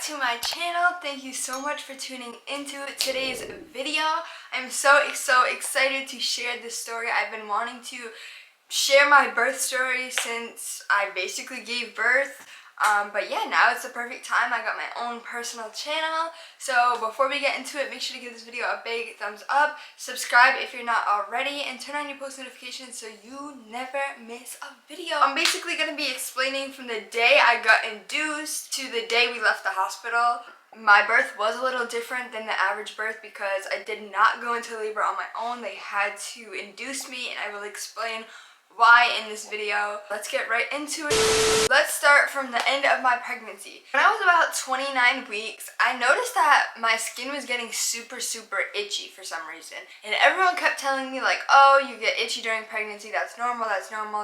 to my channel. Thank you so much for tuning into today's video. I'm so excited to share this story. I've been wanting to share my birth story since I basically gave birth. But yeah, now it's the perfect time. I got my own personal channel. So before we get into it, make sure to give this video a big thumbs up, subscribe if you're not already, and turn on your post notifications so you never miss a video. I'm basically going to be explaining from the day I got induced to the day we left the hospital. My birth was a little different than the average birth because I did not go into labor on my own. They had to induce me, and I will explain why in this video. Let's get right into it. Let's start from the end of my pregnancy. When I was about 29 weeks, I noticed that my skin was getting super itchy for some reason. And everyone kept telling me like, oh, you get itchy during pregnancy, that's normal,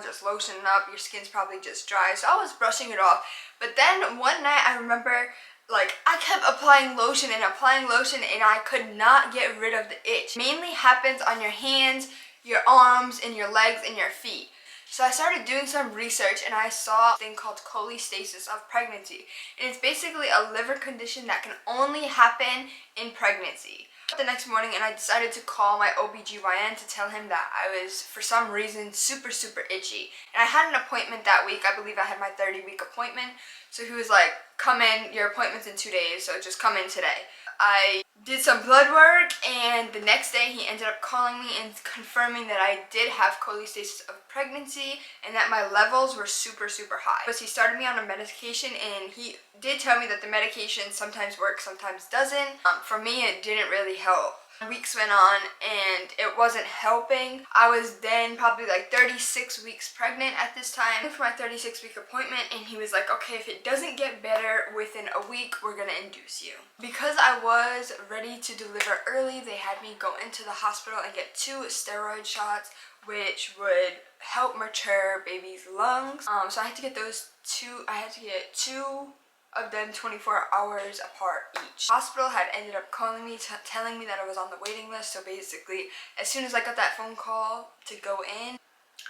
just lotion up, your skin's probably just dry. So I was brushing it off. But then one night I remember like I kept applying lotion and I could not get rid of the itch. It mainly happens on your hands, your arms, and your legs and your feet. So I started doing some research and I saw a thing called cholestasis of pregnancy. And it's basically a liver condition that can only happen in pregnancy. The next morning, and I decided to call my OBGYN to tell him that I was, for some reason, super itchy. And I had an appointment that week. I believe I had my 30-week appointment. So he was like, come in, your appointment's in 2 days, so just come in today. I did some blood work, and the next day he ended up calling me and confirming that I did have cholestasis of pregnancy and that my levels were super high. Because he started me on a medication, and he did tell me that the medication sometimes works, sometimes doesn't. For me, it didn't really help. Weeks went on and it wasn't helping. I was then probably like 36 weeks pregnant at this time for my 36-week appointment, and he was like, okay, if it doesn't get better within a week, we're gonna induce you. Because I was ready to deliver early, they had me go into the hospital and get 2 steroid shots, which would help mature baby's lungs. So I had to get two of them 24 hours apart each. The hospital had ended up calling me, telling me that I was on the waiting list. So basically, as soon as I got that phone call to go in,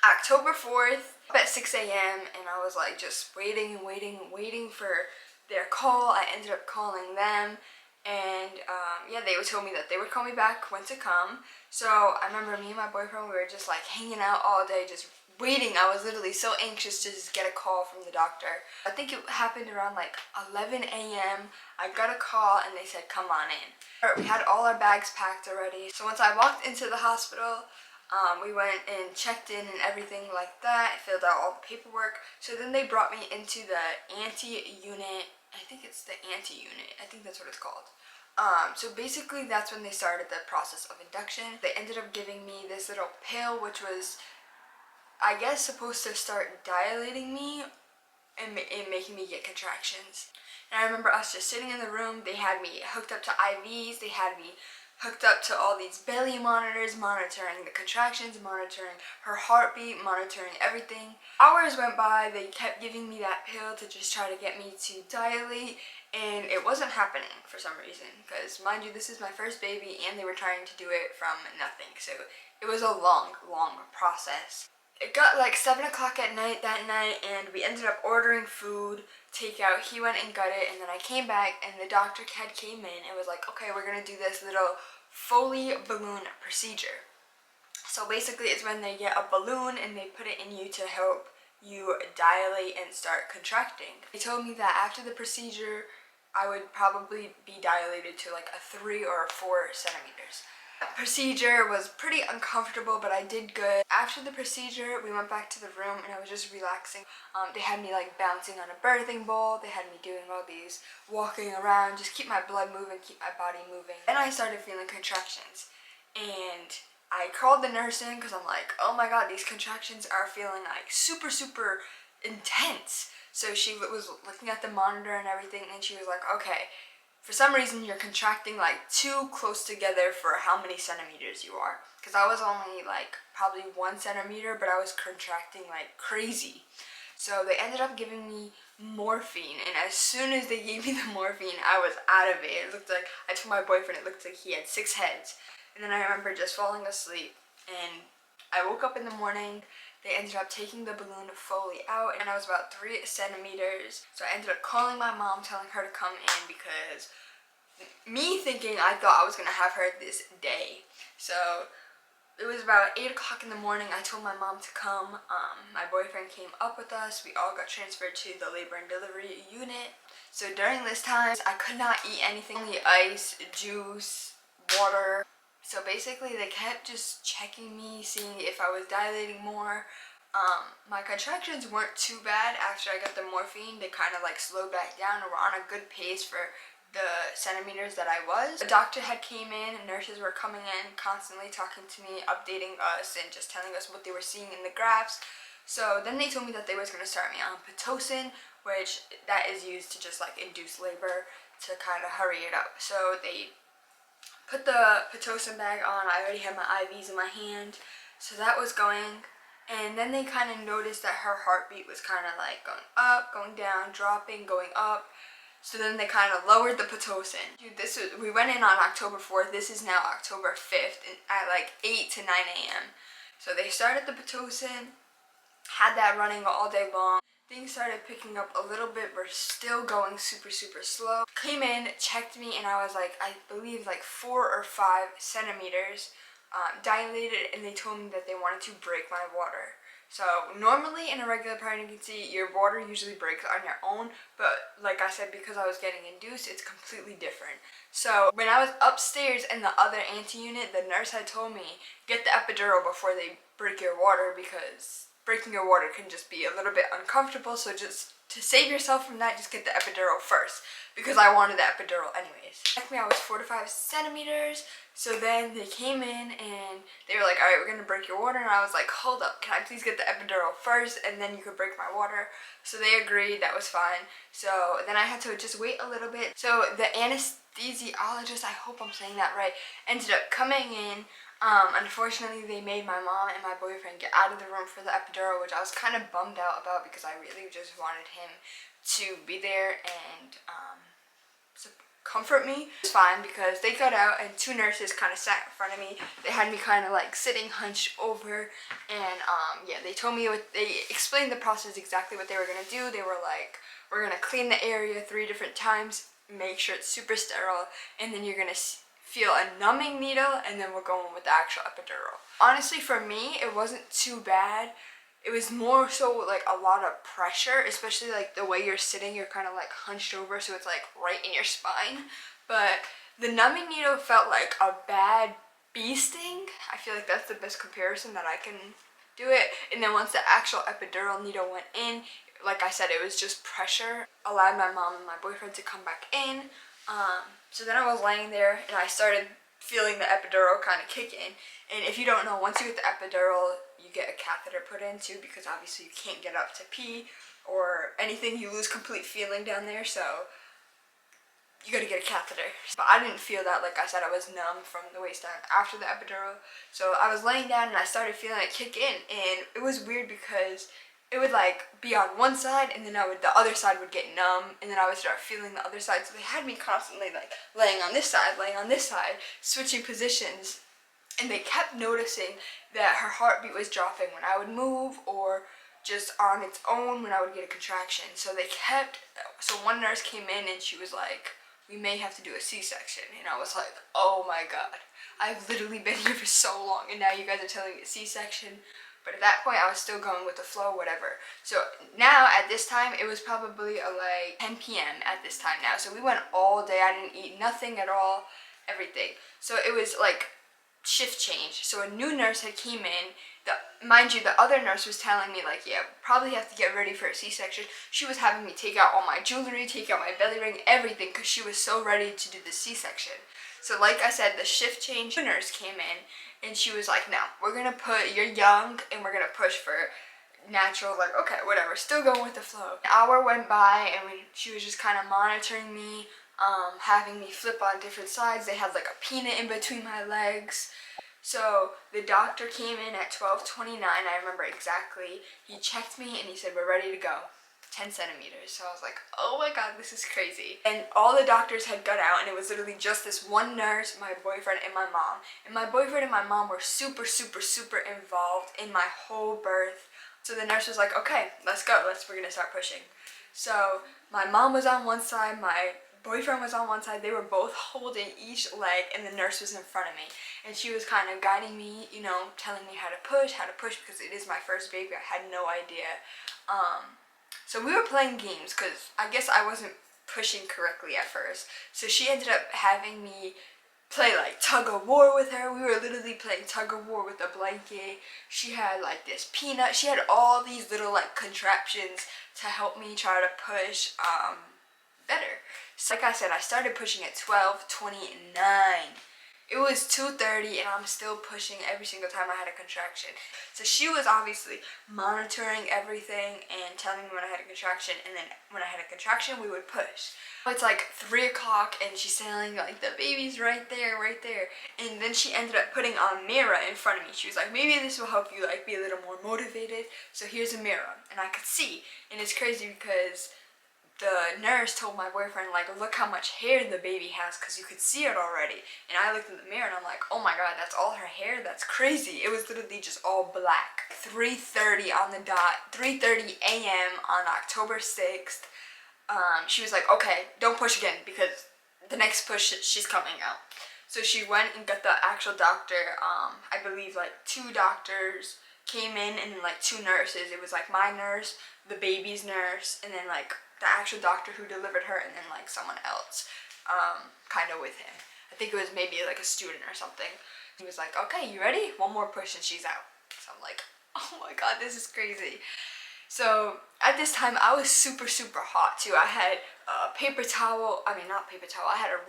October 4th at 6 a.m. and I was like just waiting for their call. I ended up calling them, and yeah, they told me that they would call me back when to come. So I remember me and my boyfriend, we were just like hanging out all day, just waiting. I was literally so anxious to just get a call from the doctor. I think it happened around like 11 a.m. I got a call and they said, come on in. We had all our bags packed already. So once I walked into the hospital, we went and checked in and everything like that. I filled out all the paperwork. So then they brought me into the anti-unit. I think it's the anti-unit. I think that's what it's called. So basically that's when they started the process of induction. They ended up giving me this little pill, which was, I guess, supposed to start dilating me and making me get contractions. And I remember us just sitting in the room. They had me hooked up to IVs. They had me hooked up to all these belly monitors, monitoring the contractions, monitoring her heartbeat, monitoring everything. Hours went by. They kept giving me that pill to just try to get me to dilate, and it wasn't happening for some reason. Because mind you, this is my first baby, and they were trying to do it from nothing. So it was a long process. It got like 7 o'clock at night that night, and we ended up ordering food, takeout. He went and got it, and then I came back, and the doctor came in and was like, okay, we're gonna do this little Foley balloon procedure. So basically it's when they get a balloon and they put it in you to help you dilate and start contracting. They told me that after the procedure I would probably be dilated to like a 3 or 4 centimeters. Procedure was pretty uncomfortable, but I did good. After the procedure, we went back to the room and I was just relaxing. They had me like bouncing on a birthing ball. They had me doing all these walking around, just keep my blood moving, keep my body moving. Then I started feeling contractions, and I called the nurse in because I'm like, oh my god, these contractions are feeling like super intense. So she was looking at the monitor and everything, and she was like, okay, for some reason you're contracting like too close together for how many centimeters you are. Because I was only like probably 1 centimeter, but I was contracting like crazy. So they ended up giving me morphine, and as soon as they gave me the morphine, I was out of it. It looked like, I told my boyfriend, it looked like he had 6 heads. And then I remember just falling asleep, and I woke up in the morning they ended up taking the balloon fully out, and I was about 3 centimeters. So I ended up calling my mom, telling her to come in, because me thinking I thought I was gonna have her this day. So it was about 8 o'clock in the morning. I told my mom to come. My boyfriend came up with us. We all got transferred to the labor and delivery unit. So during this time, I could not eat anything, only ice, juice, water. So basically they kept just checking me, seeing if I was dilating more. My contractions weren't too bad after I got the morphine. They kind of like slowed back down and were on a good pace for the centimeters that I was. The doctor had came in, and nurses were coming in constantly talking to me, updating us, and just telling us what they were seeing in the graphs. So then they told me that they was going to start me on Pitocin, which that is used to just like induce labor to kind of hurry it up. So they put the Pitocin bag on. I already had my IVs in my hand, so that was going. And then they kind of noticed that her heartbeat was kind of like going up, going down, dropping, going up. So then they kind of lowered the Pitocin. Dude, we went in on October 4th. This is now October 5th at like 8 to 9 a.m. So they started the Pitocin, had that running all day long. Things started picking up a little bit. We're still going super, super slow. Came in, checked me, and I was like, I believe like 4 or 5 centimeters dilated, and they told me that they wanted to break my water. So normally in a regular pregnancy, your water usually breaks on your own, but like I said, because I was getting induced, it's completely different. So when I was upstairs in the other anti-unit, the nurse had told me, get the epidural before they break your water, because breaking your water can just be a little bit uncomfortable. So just to save yourself from that, just get the epidural first, because I wanted the epidural anyways. Technically I was 4 to 5 centimeters. So then they came in and they were like, all right, we're gonna break your water. And I was like, hold up, can I please get the epidural first, and then you could break my water? So they agreed, that was fine. So then I had to just wait a little bit. So the anesthesiologist, I hope I'm saying that right, ended up coming in. Unfortunately, they made my mom and my boyfriend get out of the room for the epidural, which I was kind of bummed out about, because I really just wanted him to be there and comfort me. It's fine, because they got out and 2 nurses kind of sat in front of me. They had me kind of like sitting hunched over, and yeah, they told me they explained the process, exactly what they were gonna do. They were like, we're gonna clean the area 3 different times, make sure it's super sterile, and then you're gonna feel a numbing needle, and then we're going with the actual epidural. Honestly, for me, it wasn't too bad. It was more so like a lot of pressure, especially like the way you're sitting, you're kind of like hunched over, so it's like right in your spine. But the numbing needle felt like a bad bee sting. I feel like that's the best comparison that I can do it. And then once the actual epidural needle went in, like I said, it was just pressure. Allowed my mom and my boyfriend to come back in. So then I was laying there and I started feeling the epidural kind of kick in. And if you don't know, once you get the epidural, you get a catheter put in too, because obviously you can't get up to pee or anything. You lose complete feeling down there, so you gotta get a catheter. But I didn't feel that. Like I said, I was numb from the waist down after the epidural. So I was laying down and I started feeling it kick in, and it was weird because it would like be on one side, and then the other side would get numb, and then I would start feeling the other side. So they had me constantly like laying on this side, switching positions, and they kept noticing that her heartbeat was dropping when I would move, or just on its own when I would get a contraction. So one nurse came in and she was like, we may have to do a C-section. And I was like, oh my god, I've literally been here for so long, and now you guys are telling me a C-section. But at that point, I was still going with the flow, whatever. So now, at this time, it was probably like 10 p.m. at this time now. So we went all day. I didn't eat nothing at all, everything. So it was like shift change. So a new nurse had came in. Mind you, the other nurse was telling me like, yeah, probably have to get ready for a C-section. She was having me take out all my jewelry, take out my belly ring, everything, because she was so ready to do the C-section. So like I said, the shift change nurse came in, and she was like, no, we're gonna you're young, and we're gonna push for natural. Like, okay, whatever, still going with the flow. An hour went by, and she was just kind of monitoring me, having me flip on different sides. They had like a peanut in between my legs. So the doctor came in at 12:29, I remember exactly. He checked me and he said, we're ready to go. 10 centimeters. So I was like, oh my god, this is crazy. And all the doctors had got out, and it was literally just this one nurse, my boyfriend, and my mom. And my boyfriend and my mom were super, super, super involved in my whole birth. So the nurse was like, okay, let's go, we're gonna start pushing. So my mom was on one side, my boyfriend was on one side, they were both holding each leg, and the nurse was in front of me. And she was kind of guiding me, you know, telling me how to push, because it is my first baby. I had no idea. So we were playing games, because I guess I wasn't pushing correctly at first. So she ended up having me play like tug of war with her. We were literally playing tug of war with a blanket. She had like this peanut. She had all these little like contraptions to help me try to push better. So like I said, I started pushing at 12:29. It was 2:30 and I'm still pushing every single time I had a contraction. So she was obviously monitoring everything and telling me when I had a contraction, and then when I had a contraction we would push. It's like 3 o'clock and she's saying like the baby's right there, right there. And then she ended up putting a mirror in front of me. She was like, maybe this will help you like be a little more motivated. So here's a mirror, and I could see. And it's crazy because the nurse told my boyfriend, like, look how much hair the baby has, because you could see it already. And I looked in the mirror and I'm like, oh my god, that's all her hair? That's crazy. It was literally just all black. 3:30 on the dot, 3:30 a.m. on October 6th. She was like, okay, don't push again, because the next push she's coming out. So she went and got the actual doctor. I believe like 2 doctors came in, and then like 2 nurses. It was like my nurse, the baby's nurse, and then like the actual doctor who delivered her, and then like someone else kind of with him. I think it was maybe like a student or something. He was like, okay, you ready? One more push and she's out. So I'm like, oh my god, this is crazy. So at this time I was super hot too. I had a paper towel, not paper towel, I had a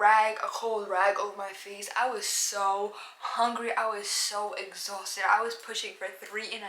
cold rag over my face. I was so hungry, I was so exhausted. I was pushing for 3.5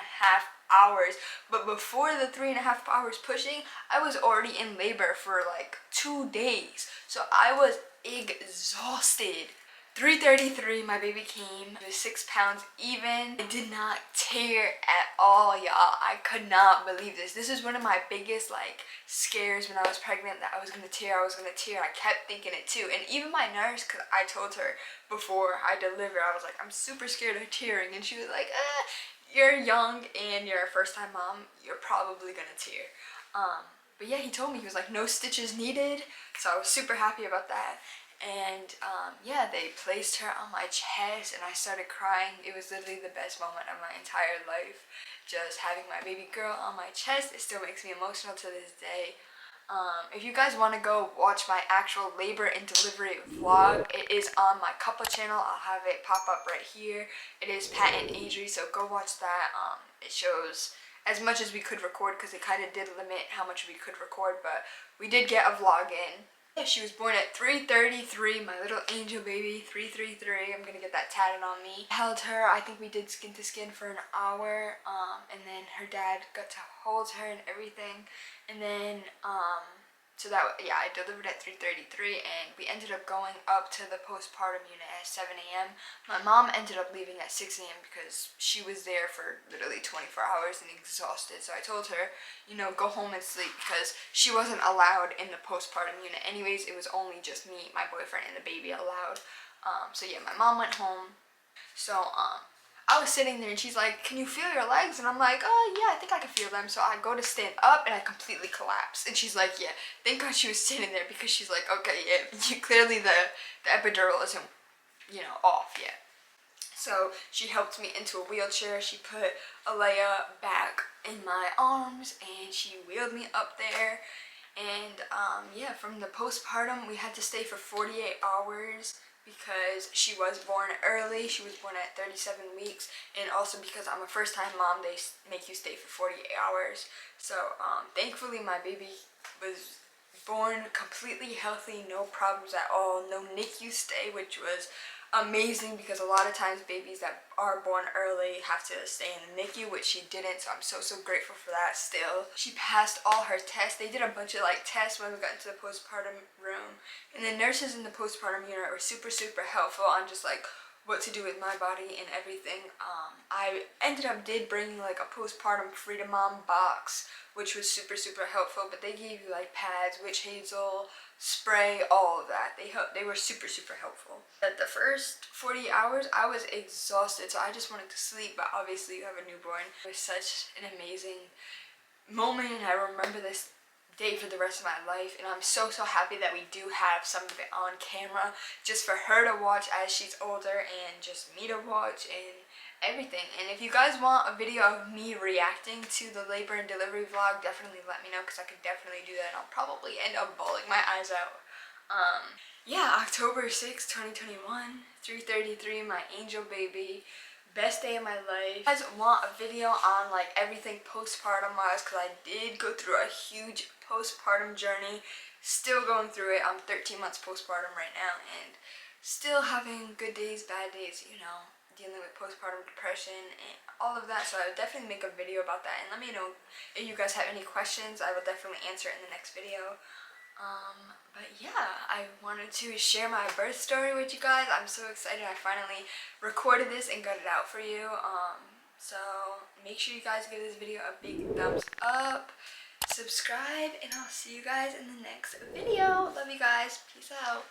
hours, but before the 3.5 hours pushing, I was already in labor for like 2 days. So I was exhausted. 3:33, my baby came. It was 6 pounds even. It did not tear at all, y'all. I could not believe this. This is one of my biggest like scares when I was pregnant, that I was gonna tear. I kept thinking it too. And even my nurse, because I told her before I delivered, I was like, I'm super scared of tearing. And she was like, you're young and you're a first time mom, you're probably gonna tear. But yeah, he told me, he was like, no stitches needed. So I was super happy about that. And yeah, they placed her on my chest and I started crying. It was literally the best moment of my entire life. Just having my baby girl on my chest, it still makes me emotional to this day. If you guys want to go watch my actual labor and delivery vlog, it is on my couple channel. I'll have it pop up right here. It is Pat and Adri, so go watch that. It shows as much as we could record, because it kind of did limit how much we could record, but we did get a vlog in. Yeah, she was born at 3:33, my little angel baby, 3:33. I'm gonna get that tatted on me. I held her, I think we did skin to skin for an hour, and then her dad got to hold her and everything. And then, so that, yeah, I delivered at 3:33, and we ended up going up to the postpartum unit at 7 a.m. My mom ended up leaving at 6 a.m. because she was there for literally 24 hours and exhausted. So I told her, you know, go home and sleep, because she wasn't allowed in the postpartum unit anyways. It was only just me, my boyfriend, and the baby allowed. So yeah, my mom went home. So I was sitting there and she's like, can you feel your legs? And I'm like, oh yeah, I think I can feel them. So I go to stand up and I completely collapse. And she's like, yeah, thank God she was standing there, because she's like, okay, yeah, clearly the epidural isn't, you know, off yet. So she helped me into a wheelchair. She put Alea back in my arms and she wheeled me up there. And yeah, from the postpartum, we had to stay for 48 hours because she was born early. She was born at 37 weeks. And also because I'm a first time mom, they make you stay for 48 hours. So thankfully my baby was born completely healthy, no problems at all, no NICU stay, which was amazing, because a lot of times babies that are born early have to stay in the NICU, which she didn't. So I'm so grateful for that still. She passed all her tests. They did a bunch of like tests when we got into the postpartum room, and the nurses in the postpartum unit were super helpful on just like what to do with my body and everything. I ended up bringing like a postpartum Freedom Mom box, which was super helpful, but they gave you like pads, witch hazel, spray, all of that. They were super helpful. At the first 40 hours I was exhausted, so I just wanted to sleep, but obviously you have a newborn. It was such an amazing moment, and I remember this day for the rest of my life, and I'm so happy that we do have some of it on camera just for her to watch as she's older and just me to watch and everything. And if you guys want a video of me reacting to the labor and delivery vlog, definitely let me know, because I could definitely do that, and I'll probably end up bawling my eyes out. Yeah, October 6th, 2021, 3:33, my angel baby. Best day of my life. If you guys want a video on like everything postpartum wise, because I did go through a huge postpartum journey, still going through it. I'm 13 months postpartum right now and still having good days, bad days, you know, dealing with postpartum depression and all of that. So I would definitely make a video about that, and let me know if you guys have any questions. I will definitely answer it in the next video. But yeah, I wanted to share my birth story with you guys. I'm so excited I finally recorded this and got it out for you. So make sure you guys give this video a big thumbs up, subscribe, and I'll see you guys in the next video. Love you guys. Peace out.